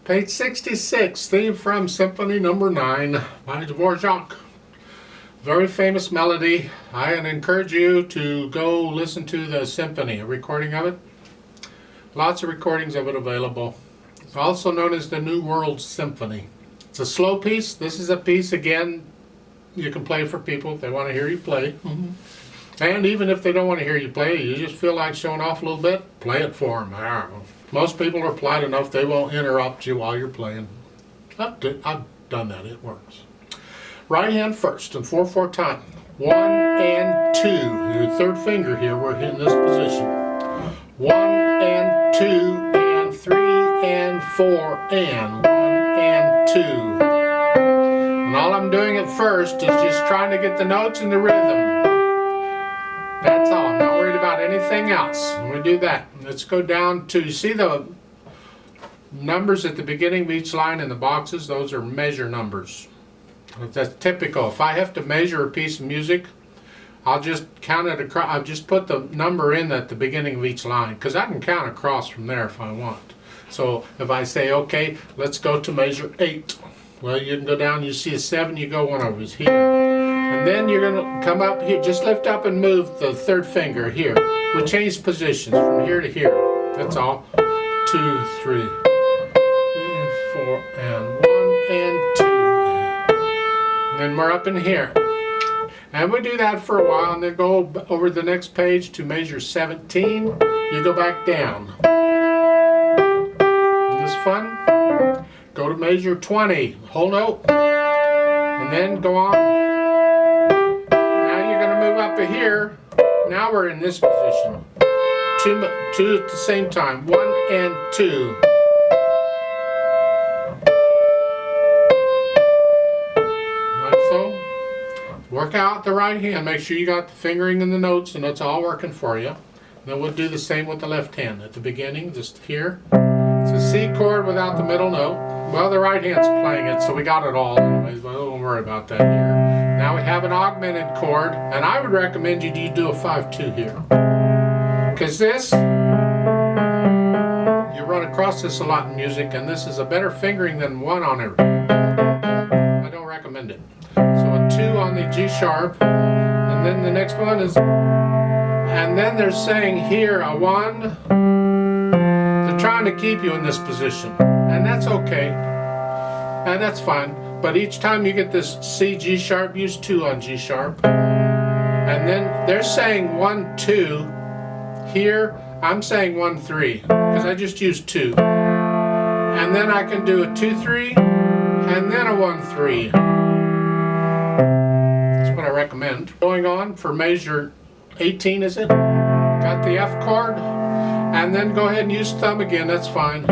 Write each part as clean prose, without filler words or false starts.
Page 66, theme from Symphony No. 9 by Dvorák. Very famous melody. I encourage you to go listen to the symphony, a recording of it. Lots of recordings of it available. It's also known as the New World Symphony. It's a slow piece. This is a piece, again, you can play for people if they want to hear you play. And even if they don't want to hear you play, you just feel like showing off a little bit, play it for them. Most people are polite enough, they won't interrupt you while you're playing. I've done that, it works. Right hand first, and 4/4 time. 1 and 2. Your third finger here, we're in this position. 1 and 2 and 3 and 4 and 1 and 2. And all I'm doing at first is just trying to get the notes in the rhythm. That's all. I'm not worried about anything else. When we do that, let's go down to, you see the numbers at the beginning of each line in the boxes? Those are measure numbers. That's typical. If I have to measure a piece of music, I'll just count it across. I'll just put the number in at the beginning of each line, because I can count across from there if I want. So if I say, okay, let's go to measure 8. Well, you can go down, you see a 7, you go one over here. And then you're going to come up here, just lift up and move the third finger here. We change positions from here to here. That's all. 2, 3, 4, and 1, and 2. And then we're up in here. And we do that for a while, and then go over the next page to measure 17. You go back down. Isn't this fun? Go to measure 20, whole note. And then go on. Up to here, now we're in this position. Two at the same time. 1 and 2. Like so. Work out the right hand. Make sure you got the fingering and the notes, and it's all working for you. Then we'll do the same with the left hand. At the beginning, just here. It's a C chord without the middle note. Well, the right hand's playing it, so we got it all anyways, but don't worry about that here. Now we have an augmented chord, and I would recommend you do a 5/2 here. Because this, you run across this a lot in music, and this is a better fingering than 1 on it. I don't recommend it. So a 2 on the G sharp, and then the next one is, and then they're saying here a 1. They're trying to keep you in this position, and that's okay, and that's fine. But each time you get this C, G sharp, use 2 on G sharp. And then they're saying 1, 2. Here, I'm saying 1, 3, because I just used 2. And then I can do a 2, 3, and then a 1, 3. That's what I recommend. Going on for measure 18, is it? Got the F chord. And then go ahead and use thumb again, that's fine.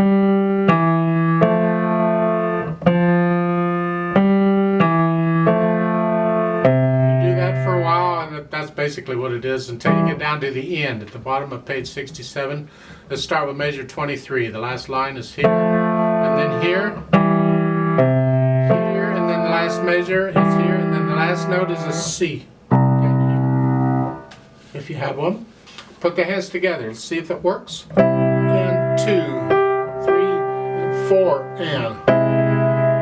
That's basically what it is until you get down to the end at the bottom of page 67. Let's start with measure 23. The last line is here, and then here, here, and then the last measure is here, and then the last note is a C. If you have one, put the hands together. Let's see if it works. And 2, 3, and 4, and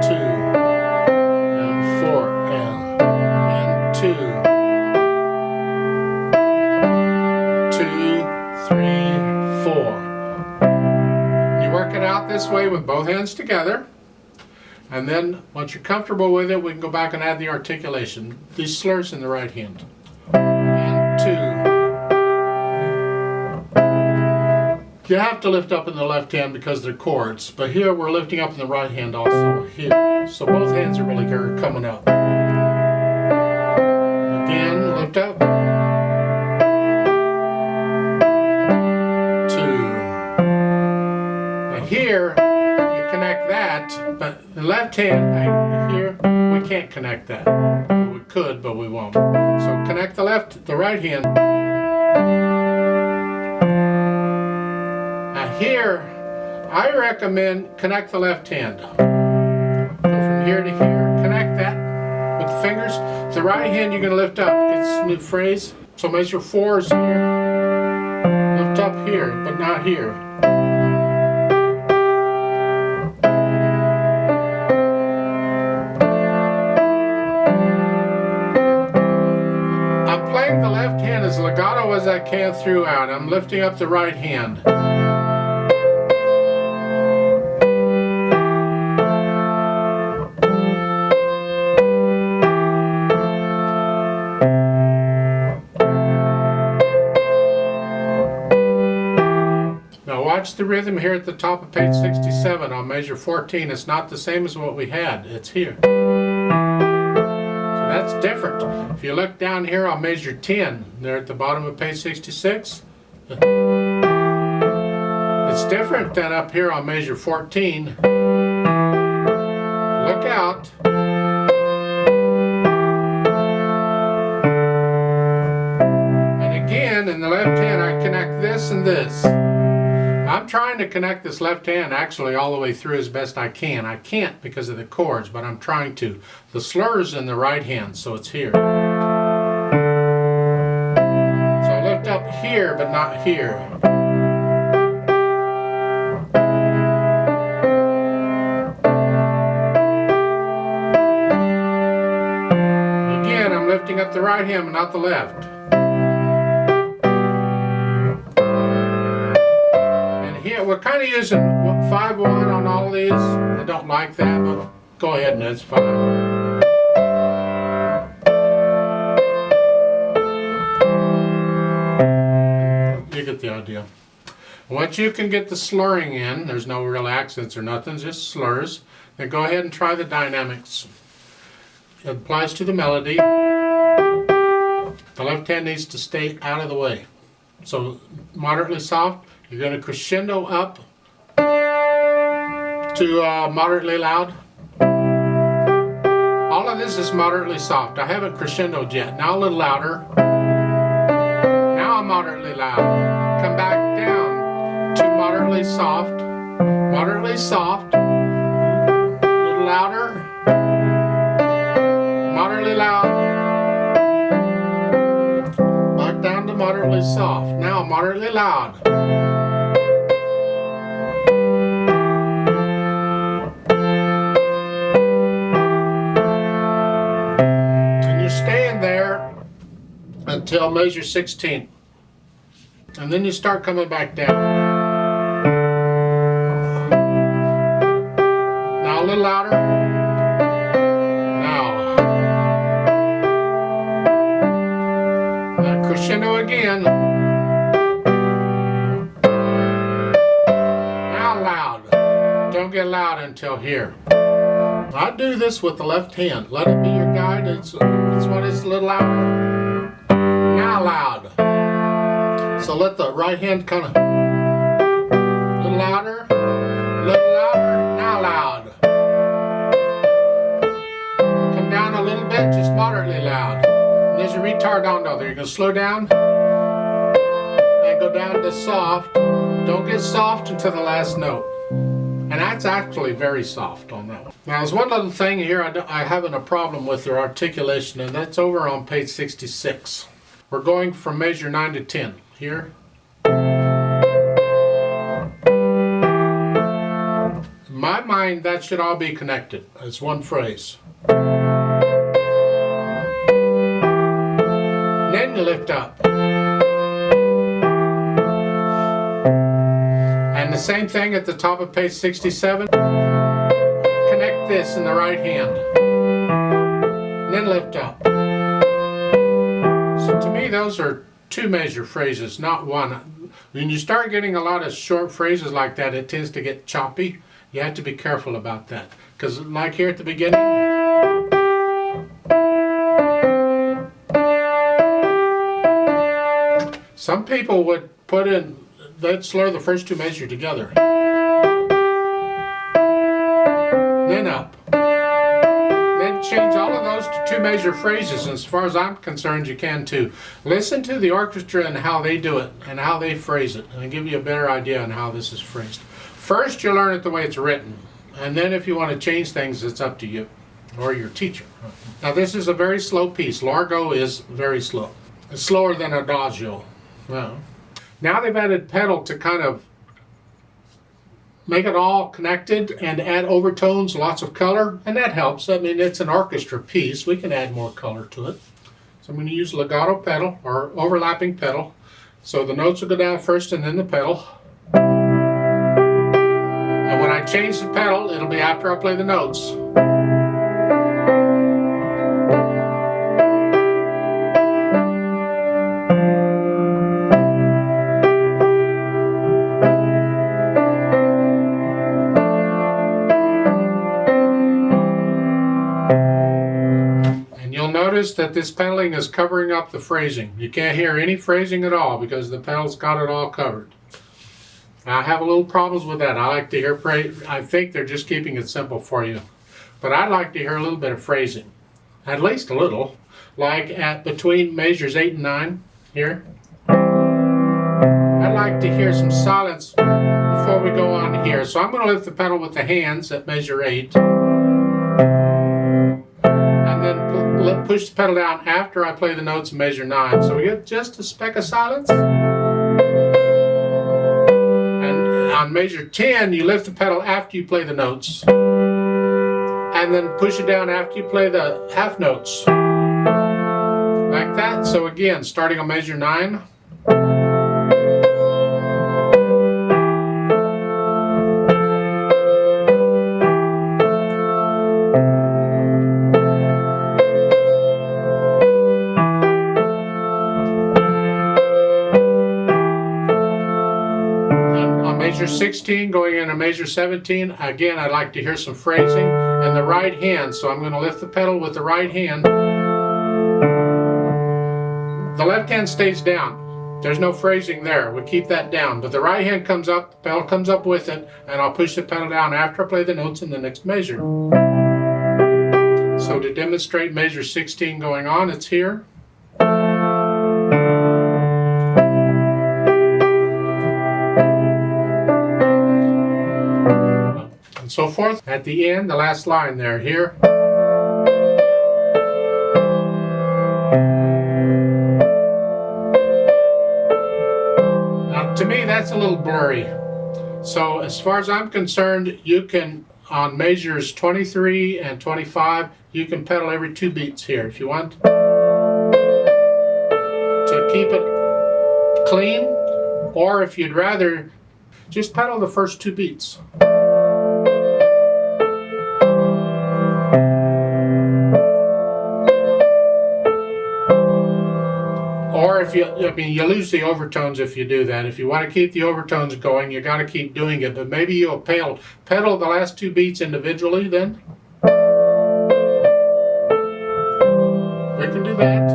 2, and 4, and 2. 3, 4. You work it out this way with both hands together, and then once you're comfortable with it, we can go back and add the articulation. These slurs in the right hand. And 2. You have to lift up in the left hand because they're chords, but here we're lifting up in the right hand also here. So both hands are really coming up. Again, lift up. Here, you connect that, but the left hand, here, we can't connect that. We could, but we won't. So connect the right hand. Now here, I recommend connect the left hand. Go from here to here, connect that with the fingers. The right hand you're going to lift up. It's a new phrase. So measure 4 is here. Lift up here, but not here. backhand throughout. I'm lifting up the right hand. Now watch the rhythm here at the top of page 67 on measure 14. It's not the same as what we had. It's here. So that's different. If you look down here on measure 10, there at the bottom of page 66, it's different than up here on measure 14. Look out. And again, in the left hand, I connect this and this. I'm trying to connect this left hand actually all the way through as best I can. I can't because of the chords, but I'm trying to. The slur's in the right hand, so it's here. So I lift up here, but not here. Again, I'm lifting up the right hand, but not the left. We're kind of using 5-1 on all these. I don't like that, but go ahead and it's fine. You get the idea. Once you can get the slurring in, there's no real accents or nothing, just slurs, then go ahead and try the dynamics. It applies to the melody. The left hand needs to stay out of the way. So moderately soft. You're going to crescendo up to moderately loud. All of this is moderately soft. I haven't crescendoed yet. Now a little louder. Now I'm moderately loud. Come back down to moderately soft. Moderately soft. A little louder. Moderately loud. Back down to moderately soft. Now moderately loud. Until measure 16, and then you start coming back down. Now a little louder. Now crescendo again. Now loud. Don't get loud until here. I do this with the left hand. Let it be your guide. It's when it's a little louder. Now loud. So let the right hand kind of a little louder, now loud. Come down a little bit, just moderately loud. And there's a retardando there. You're going to slow down and go down to soft. Don't get soft until the last note. And that's actually very soft on that one. Now there's one little thing here I having a problem with their articulation, and that's over on page 66. We're going from measure 9 to 10. Here. In my mind, that should all be connected as one phrase. Then you lift up. And the same thing at the top of page 67. Connect this in the right hand. And then lift up. So to me, those are two measure phrases, not one. When you start getting a lot of short phrases like that, it tends to get choppy. You have to be careful about that. Because like here at the beginning, some people would put in, they'd slur the first two measures together. Then up. Then change all of those to two measure phrases. And as far as I'm concerned, you can too. Listen to the orchestra and how they do it and how they phrase it, and it'll give you a better idea on how this is phrased. First, you learn it the way it's written, and then if you want to change things, it's up to you or your teacher. Now this is a very slow piece. Largo is very slow. It's slower than Adagio. Well, now they've added pedal to kind of make it all connected and add overtones, lots of color, and that helps. I mean, it's an orchestra piece. We can add more color to it. So I'm going to use legato pedal or overlapping pedal. So the notes will go down first and then the pedal. And when I change the pedal, it'll be after I play the notes. Notice that this pedaling is covering up the phrasing. You can't hear any phrasing at all because the pedal's got it all covered. Now, I have a little problems with that. I like to hear I think they're just keeping it simple for you. But I'd like to hear a little bit of phrasing. At least a little. Like at between measures 8 and 9 here. I'd like to hear some silence before we go on here. So I'm going to lift the pedal with the hands at measure 8. And then push the pedal down after I play the notes in measure 9. So we get just a speck of silence. And on measure 10, you lift the pedal after you play the notes. And then push it down after you play the half notes. Like that. So again, starting on measure 9. Measure 16 going into measure 17, again I'd like to hear some phrasing and the right hand, so I'm going to lift the pedal with the right hand. The left hand stays down. There's no phrasing there. We keep that down, but the right hand comes up, the pedal comes up with it, and I'll push the pedal down after I play the notes in the next measure. So to demonstrate measure 16 going on, it's here. And so forth. At the end, the last line there, here. Now, to me, that's a little blurry. So, as far as I'm concerned, you can, on measures 23 and 25, you can pedal every 2 beats here if you want. To keep it clean, or if you'd rather, just pedal the first 2 beats. Or if you lose the overtones if you do that. If you want to keep the overtones going, you got to keep doing it. But maybe you'll pedal the last 2 beats individually then. We can do that.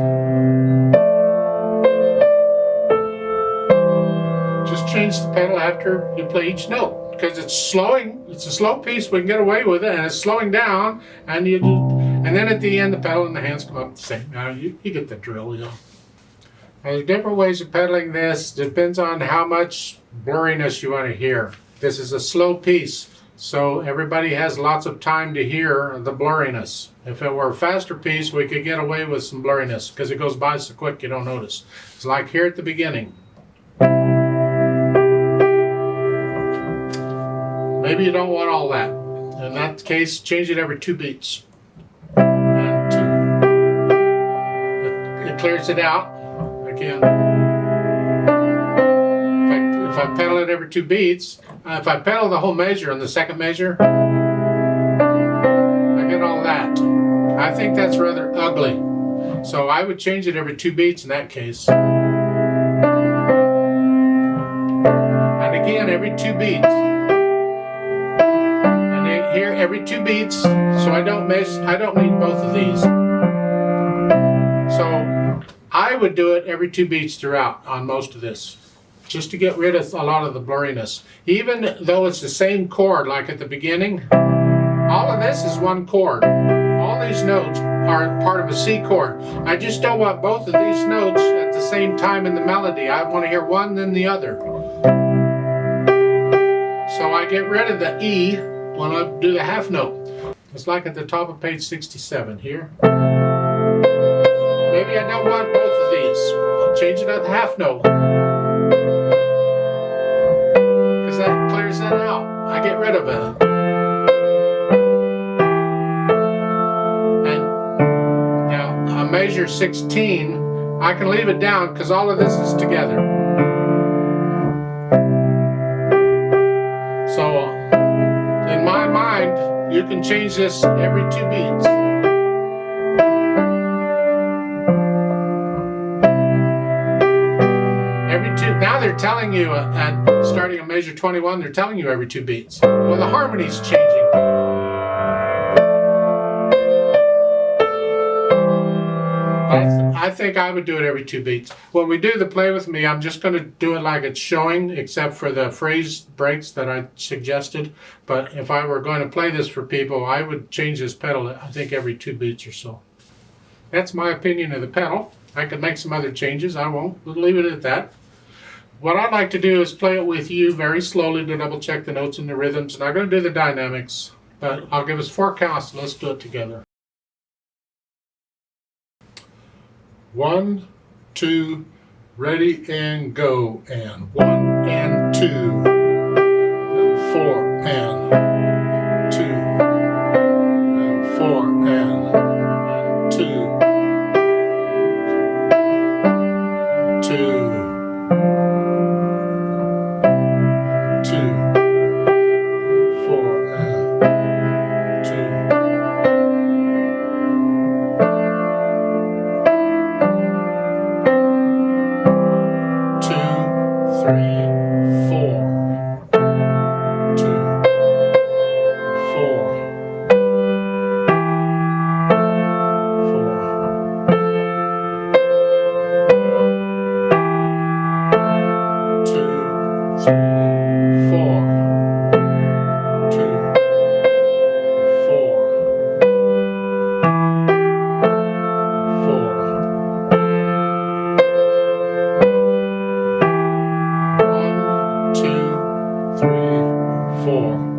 Just change the pedal after you play each note. Because it's slowing, it's a slow piece, we can get away with it, and it's slowing down, and then at the end the pedal and the hands come up the same. Now you get the drill, you know. There's different ways of pedaling this. Depends on how much blurriness you want to hear. This is a slow piece, so everybody has lots of time to hear the blurriness. If it were a faster piece, we could get away with some blurriness because it goes by so quick you don't notice. It's like here at the beginning. Maybe you don't want all that. In that case, change it every 2 beats. And it clears it out. Again, if I pedal it every 2 beats, if I pedal the whole measure in the second measure, I get all that. I think that's rather ugly. So I would change it every 2 beats in that case. And again, every 2 beats. And here, every 2 beats, so I don't need both of these. So I would do it every 2 beats throughout on most of this, just to get rid of a lot of the blurriness. Even though it's the same chord like at the beginning, all of this is one chord. All these notes are part of a C chord. I just don't want both of these notes at the same time in the melody. I want to hear one then the other. So I get rid of the E when I do the half note. It's like at the top of page 67 here. Maybe I don't want both of these. I'll change it at the half note. Because that clears that out. I get rid of it. And now on measure 16, I can leave it down because all of this is together. So in my mind, you can change this every 2 beats. Now they're telling you at starting at measure 21, they're telling you every 2 beats. Well, the harmony's changing. I think I would do it every 2 beats. When we do the play with me, I'm just going to do it like it's showing, except for the phrase breaks that I suggested. But if I were going to play this for people, I would change this pedal, I think, every 2 beats or so. That's my opinion of the pedal. I could make some other changes. I won't. We'll leave it at that. What I'd like to do is play it with you very slowly to double check the notes and the rhythms. And I'm going to do the dynamics, but I'll give us 4 counts and let's do it together. 1, 2, ready and go, and 1 and 2, and 4 and 2, and 4 and 2, 2. 2, 4 and 2. 2, 3, 4. 2, 4. 2, 3, 4. 2, 4. 1, 2, 3, 4.